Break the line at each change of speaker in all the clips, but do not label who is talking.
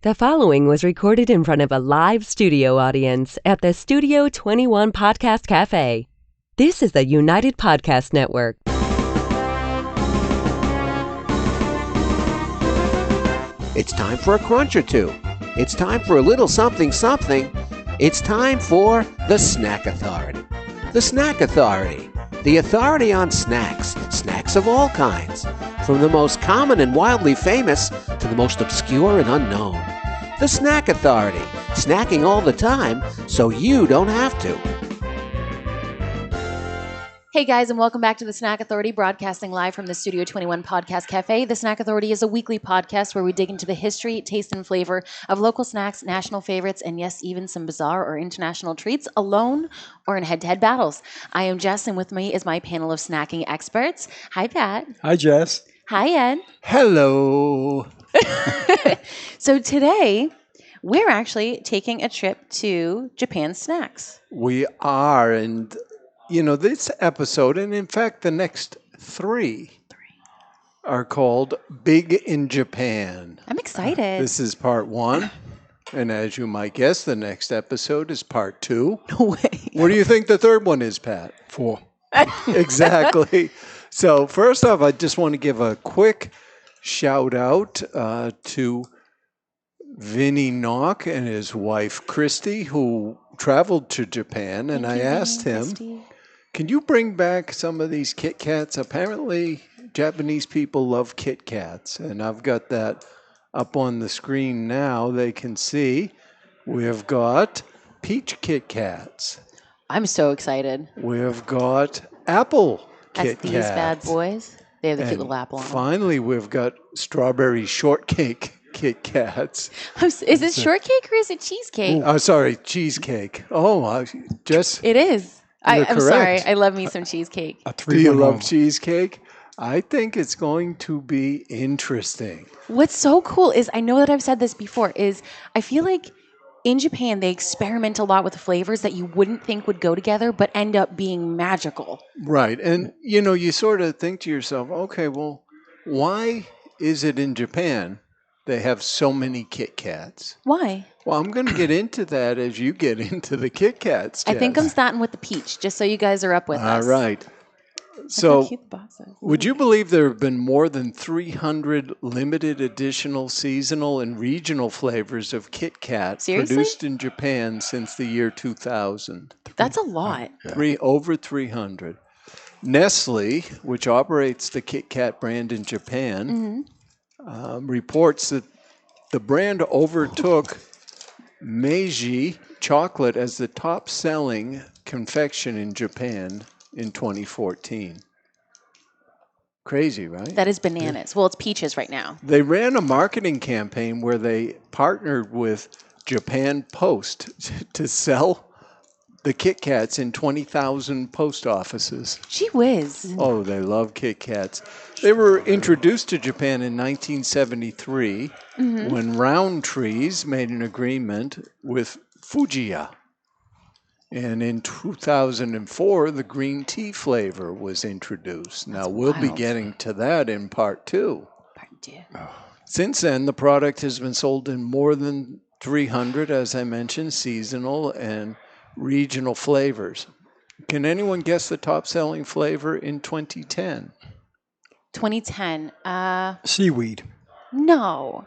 The following was recorded in front of a live studio audience at the Studio 21 Podcast Cafe. This is the United Podcast Network.
It's time for a crunch or two. It's time for a little something something. It's time for the Snack Authority. The Snack Authority. The authority on snacks. Snacks of all kinds. From the most common and wildly famous to the most obscure and unknown. The Snack Authority. Snacking all the time so you don't have to.
Hey guys, and welcome back to the Snack Authority, broadcasting live from the Studio 21 Podcast Cafe. The Snack Authority is a weekly podcast where we dig into the history, taste, and flavor of local snacks, national favorites, and yes, even some bizarre or international treats, alone or in head-to-head battles. I am Jess, and with me is my panel of snacking experts. Hi, Pat.
Hi, Jess.
Hi, Ed.
Hello.
So today, we're actually taking a trip to Japan Snacks.
We are, and this episode, and in fact, the next three are called Big in Japan.
I'm excited.
This is part one, and as you might guess, the next episode is part two.
No way.
What do you think the third one is, Pat? 4. Exactly. So first off, I just want to give a quick shout out to Vinny Knock and his wife, Christy, who traveled to Japan, and I asked him, can you bring back some of these KitKats? Apparently, Japanese people love KitKats, and I've got that up on the screen now. They can see we've got Peach KitKats.
I'm so excited.
We've got Apple KitKats.
That's these bad boys. They have the cute little apple on them.
Finally, we've got Strawberry Shortcake KitKats.
Is it shortcake or is it cheesecake?
Oh, sorry, cheesecake. Oh, just
it is. I'm
correct.
sorry. I love me some cheesecake.
Do you love cheesecake? I think it's going to be interesting.
What's so cool is, I know that I've said this before, is I feel like in Japan they experiment a lot with flavors that you wouldn't think would go together, but end up being magical.
Right. And, you sort of think to yourself, okay, well, why is it in Japan they have so many KitKats?
Why?
Well, I'm going to get into that as you get into the KitKats, Jess.
I think I'm starting with the peach, just so you guys are up with us.
All right. So, would you believe there have been more than 300 limited additional seasonal and regional flavors of KitKat produced in Japan since the year 2000?
That's a lot.
Over 300. Nestle, which operates the KitKat brand in Japan, reports that the brand overtook Meiji chocolate as the top-selling confection in Japan in 2014. Crazy, right?
That is bananas. Well, it's peaches right now.
They ran a marketing campaign where they partnered with Japan Post to sell the KitKats in 20,000 post offices.
Gee whiz.
Oh, they love KitKats. They were introduced to Japan in 1973 when Roundtrees made an agreement with Fujiya. And in 2004, the green tea flavor was introduced. Now, we'll be getting to that in part two. Since then, the product has been sold in more than 300, as I mentioned, seasonal and regional flavors. Can anyone guess the top-selling flavor in 2010?
2010.
Seaweed.
No.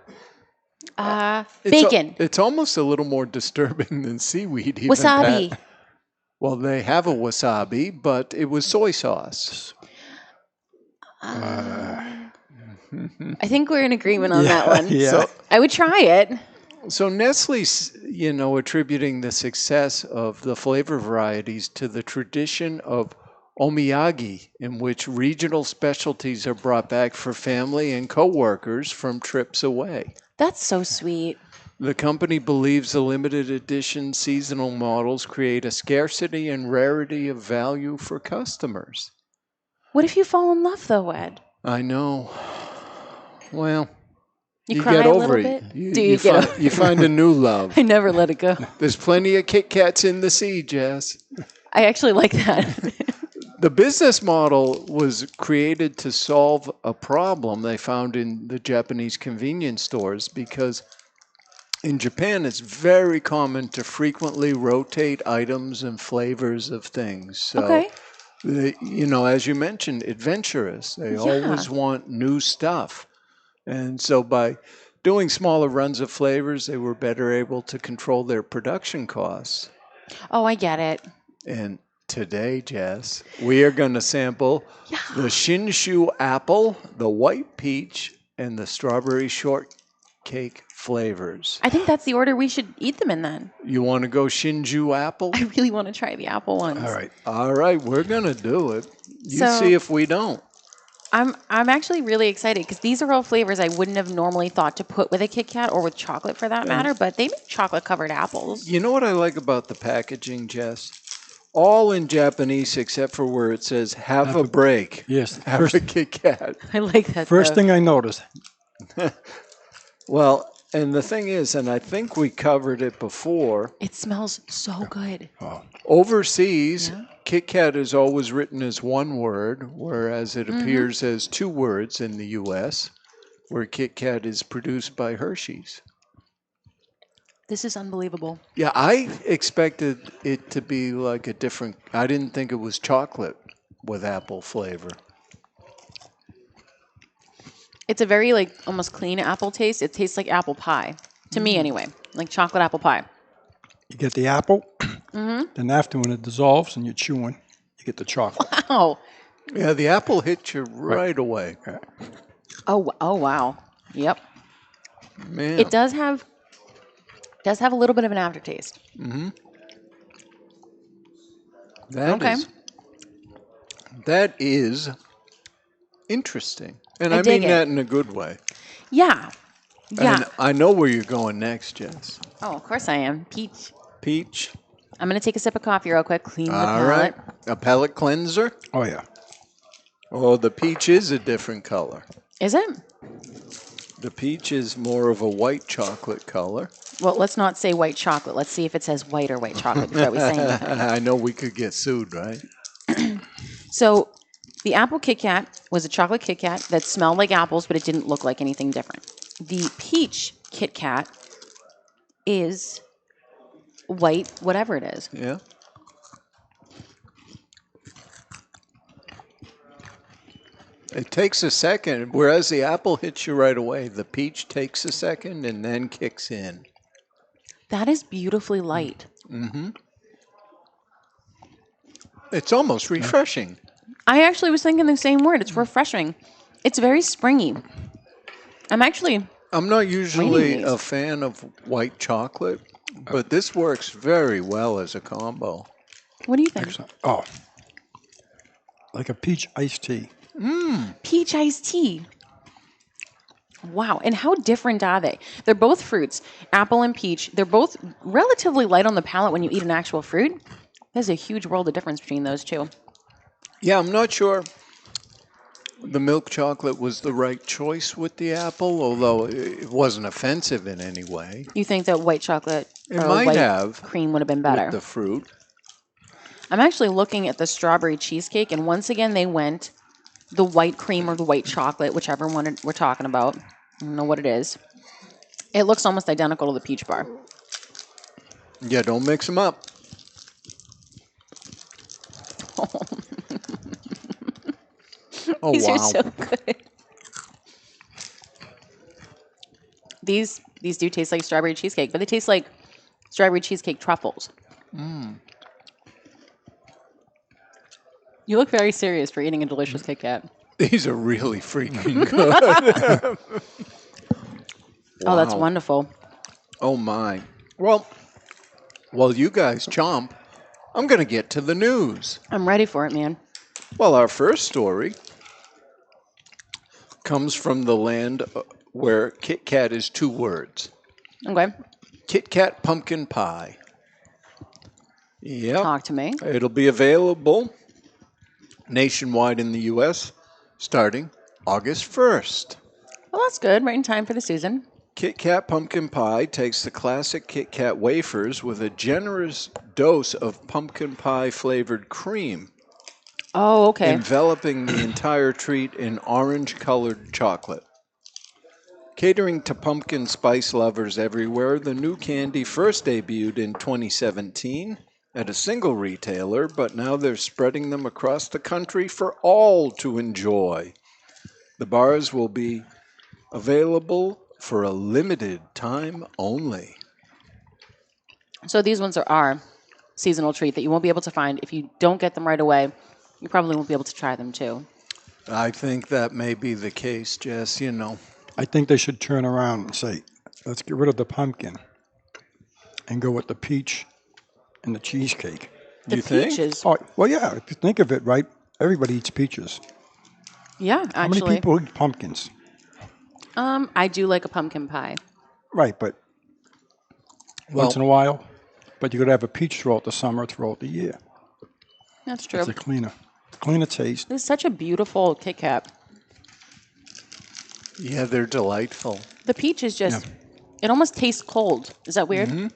Bacon.
It's almost a little more disturbing than seaweed. Even,
wasabi.
Pat. Well, they have a wasabi, but it was soy sauce.
I think we're in agreement on that one.
Yeah. So,
I would try it.
So Nestle's, attributing the success of the flavor varieties to the tradition of omiyage, in which regional specialties are brought back for family and coworkers from trips away.
That's so sweet.
The company believes the limited edition seasonal models create a scarcity and rarity of value for customers.
What if you fall in love, though, Ed?
I know. Well,
you cry
get
a
over
little
it.
bit?
You find a new love.
I never let it go.
There's plenty of KitKats in the sea, Jess.
I actually like that.
The business model was created to solve a problem they found in the Japanese convenience stores because In Japan, it's very common to frequently rotate items and flavors of things. So,
Okay.
as you mentioned, adventurous. They
Yeah.
always want new stuff. And so by doing smaller runs of flavors, they were better able to control their production costs.
Oh, I get it.
And today, Jess, we are going to sample the Shinshu Apple, the White Peach, and the Strawberry Shortcake flavors.
I think that's the order we should eat them in then.
You want to go Shinshu Apple?
I really want to try the apple ones.
All right, we're going to do it. You
So-
see if we don't.
I'm actually really excited because these are all flavors I wouldn't have normally thought to put with a Kit Kat or with chocolate for that matter, but they make chocolate-covered apples.
You know what I like about the packaging, Jess? All in Japanese except for where it says, have a break.
Yes.
Have a Kit Kat.
I like that.
First
though.
thing I noticed.
Well, and the thing is, and I think we covered it before,
It smells so good.
overseas, Kit Kat is always written as one word, whereas it appears as two words in the U.S., where Kit Kat is produced by Hershey's.
This is unbelievable.
Yeah, I expected it to be like a different, I didn't think it was chocolate with apple flavor.
It's a very like almost clean apple taste. It tastes like apple pie to me anyway, like chocolate apple pie.
You get the apple, then after when it dissolves and you're chewing, you get the chocolate.
Oh,
Yeah, the apple hits you right away.
oh wow. Yep.
Man.
It does have a little bit of an aftertaste.
That is interesting. And
I
I
dig
mean
it.
that in a good way.
Yeah. Yeah.
And I know where you're going next, Jess.
Oh, of course I am. Peach.
Peach.
I'm going to take a sip of coffee real quick, clean the
All
palate.
right. A palate cleanser.
Oh, yeah.
Oh, the peach is a different color.
Is it?
The peach is more of a white chocolate color.
Well, let's not say white chocolate. Let's see if it says white or white chocolate before we say anything.
I know we could get sued, right?
So the apple Kit Kat was a chocolate Kit Kat that smelled like apples, but it didn't look like anything different. The peach Kit Kat is white, whatever it is.
Yeah. It takes a second, whereas the apple hits you right away. The peach takes a second and then kicks in.
That is beautifully light.
It's almost refreshing.
I actually was thinking the same word. It's refreshing. It's very springy. I'm
not usually
these.
a fan of white chocolate, but this works very well as a combo.
what do you think?
Oh. Like a peach iced tea.
Peach iced tea. Wow. And how different are they? They're both fruits, apple and peach. They're both relatively light on the palate when you eat an actual fruit. There's a huge world of difference between those two.
Yeah, I'm not sure the milk chocolate was the right choice with the apple, although it wasn't offensive in any way.
You think that white chocolate
It
or
might
white
have
cream would have been better?
with the fruit.
I'm actually looking at the strawberry cheesecake, and once again, they went the white cream or the white chocolate, whichever one we're talking about. I don't know what it is. It looks almost identical to the peach bar.
Yeah, don't mix them up. Oh,
These
wow.
are so good. These do taste like strawberry cheesecake, but they taste like strawberry cheesecake truffles. You look very serious for eating a delicious Kit Kat.
These are really freaking good.
Oh, that's
Wow.
wonderful.
Oh, my. Well, while you guys chomp, I'm going to get to the news.
I'm ready for it, man.
Well, our first story comes from the land where Kit Kat is two words.
Okay.
Kit Kat pumpkin pie. Yep.
Talk to me.
It'll be available nationwide in the U.S. starting August 1st.
Well, that's good. Right in time for the season.
Kit Kat pumpkin pie takes the classic Kit Kat wafers with a generous dose of pumpkin pie flavored cream,
Oh, okay.
enveloping the entire treat in orange colored chocolate. Catering to pumpkin spice lovers everywhere, the new candy first debuted in 2017 at a single retailer, but now they're spreading them across the country for all to enjoy. The bars will be available for a limited time only.
So these ones are our seasonal treat that you won't be able to find. If you don't get them right away, you probably won't be able to try them too.
I think that may be the case, Jess, you know.
I think they should turn around and say, let's get rid of the pumpkin and go with the peach and the cheesecake.
The
You think?
peaches.
Oh, well, yeah, if you think of it, right, everybody eats peaches.
Yeah,
How many
actually.
people eat pumpkins?
I do like a pumpkin pie.
Right, but once in a while. But you got to have a peach throughout the summer, throughout the year.
That's true.
It's a cleaner taste.
It's such a beautiful KitKat.
Yeah, they're delightful.
The peach is just, it almost tastes cold. Is that weird?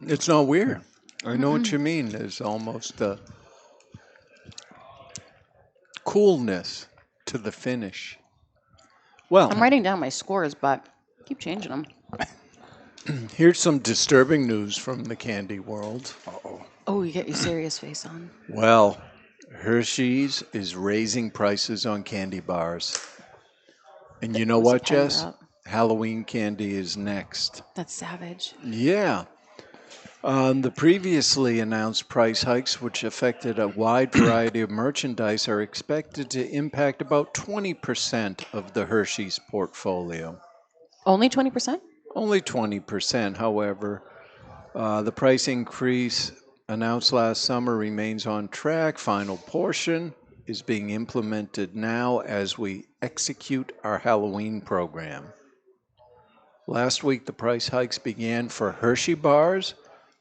It's not weird. I know what you mean. There's almost a coolness to the finish. Well,
I'm writing down my scores, but I keep changing them.
here's some disturbing news from the candy world.
Oh, you get your serious face on.
Well, Hershey's is raising prices on candy bars. And you know
was a
what,
tender
Jess?
up.
Halloween candy is next.
That's savage.
Yeah. The previously announced price hikes, which affected a wide variety of merchandise, are expected to impact about 20% of the Hershey's portfolio.
Only 20%?
Only 20%, however. The price increase announced last summer remains on track. Final portion is being implemented now as we execute our Halloween program. Last week, the price hikes began for Hershey bars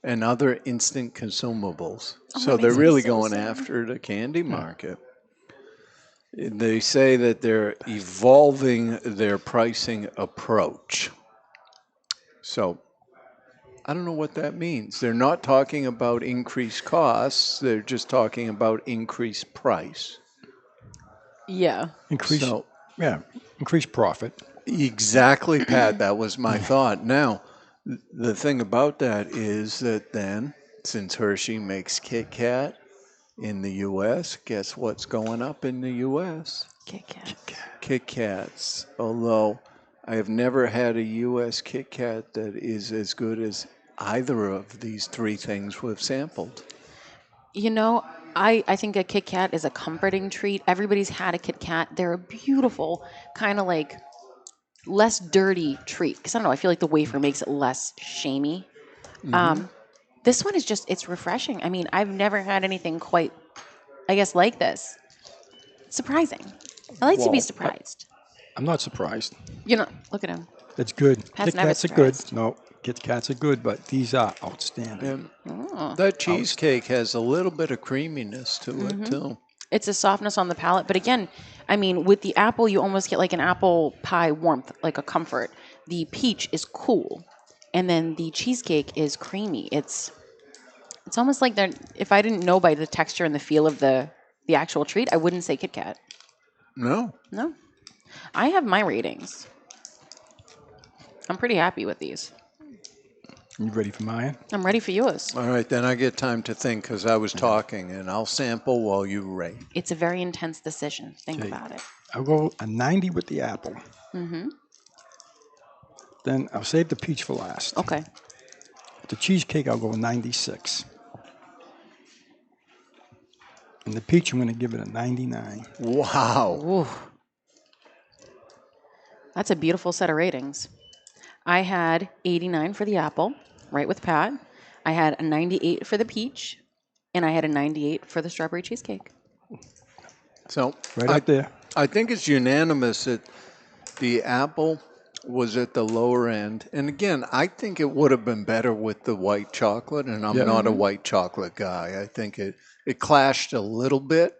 and other instant consumables. So
that
they're
makes me
really
so
going
sad.
after the candy market. They say that they're evolving their pricing approach. So I don't know what that means. They're not talking about increased costs. They're just talking about increased price.
Yeah.
Increase profit.
Exactly, Pat. That was my thought. Now, the thing about that is that then, since Hershey makes KitKat in the U.S., guess what's going up in the U.S.?
KitKat.
KitKats. Although I have never had a U.S. KitKat that is as good as either of these three things we've sampled.
You know, I think a KitKat is a comforting treat. Everybody's had a KitKat. They're a beautiful, kind of like less dirty treat. Because I don't know, I feel like the wafer makes it less shamey. This one is just, it's refreshing. I mean, I've never had anything quite, I guess, like this. Surprising. I like to be
Well,
surprised.
I'm not surprised.
You know, look at him.
It's good.
Pat's
Kit
never
Kats are good.
surprised.
No, Kit Kats are good, but these are outstanding.
And that cheesecake has a little bit of creaminess to it, too.
It's a softness on the palate. But again, I mean, with the apple, you almost get like an apple pie warmth, like a comfort. The peach is cool. And then the cheesecake is creamy. It's almost like they're, if I didn't know by the texture and the feel of the actual treat, I wouldn't say KitKat.
No.
No. I have my ratings. I'm pretty happy with these.
You ready for mine?
I'm ready for yours.
All right, then I get time to think because I was talking, and I'll sample while you rate.
It's a very intense decision. Think
Okay.
about it.
I'll go a 90 with the apple. Then I'll save the peach for last.
Okay.
The cheesecake, I'll go 96. And the peach, I'm going to give it a 99.
Wow.
Ooh. That's a beautiful set of ratings. I had 89 for the apple, right with Pat. I had a 98 for the peach, and I had a 98 for the strawberry cheesecake.
So
Right up there.
I think it's unanimous that the apple was at the lower end. And again, I think it would have been better with the white chocolate, and I'm not a white chocolate guy. I think it clashed a little bit.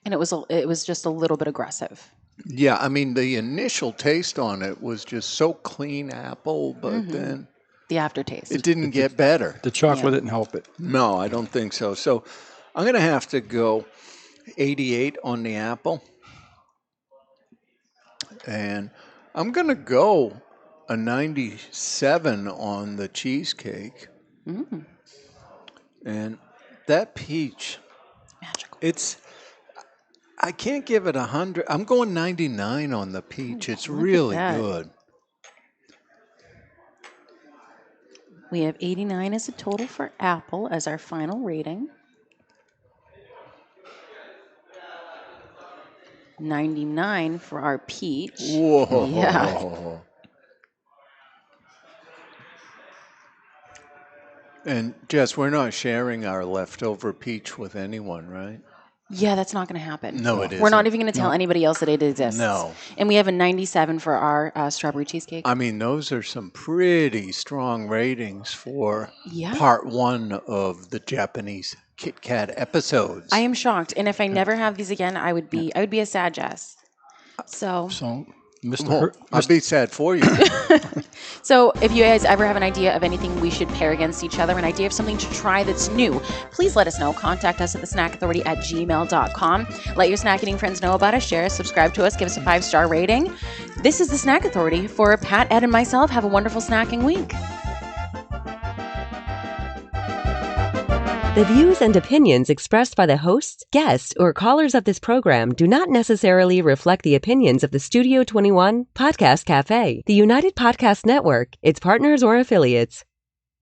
And it was just a little bit aggressive.
Yeah, I mean, the initial taste on it was just so clean apple, but then
The aftertaste.
it didn't get better.
The chocolate didn't help it.
No, I don't think so. So I'm going to have to go 88 on the apple. And I'm going to go a 97 on the cheesecake. And that peach,
Magical.
I can't give it 100. I'm going 99 on the peach. It's
look at
really
that.
good.
We have 89 as a total for apple as our final rating. 99 for our peach.
Whoa.
Yeah.
And Jess, we're not sharing our leftover peach with anyone, right?
Yeah, that's not going to happen.
No, it
We're not
isn't.
even going to tell anybody else that it exists.
No.
And we have a 97 for our strawberry cheesecake.
I mean, those are some pretty strong ratings for
Yeah.
part 1 of the Japanese KitKat episodes.
I am shocked. And if I never have these again, I would be a sad Jess. So
Mr.
Well, I'd be sad for you.
So if you guys ever have an idea of anything we should pair against each other, an idea of something to try that's new, please let us know. Contact us at thesnackauthority@gmail.com. Let your snack eating friends know about us. Share us, subscribe to us, give us a 5-star rating. This is The Snack Authority. For Pat, Ed, and myself, have a wonderful snacking week.
The views and opinions expressed by the hosts, guests, or callers of this program do not necessarily reflect the opinions of the Studio 21 Podcast Cafe, the United Podcast Network, its partners, or affiliates.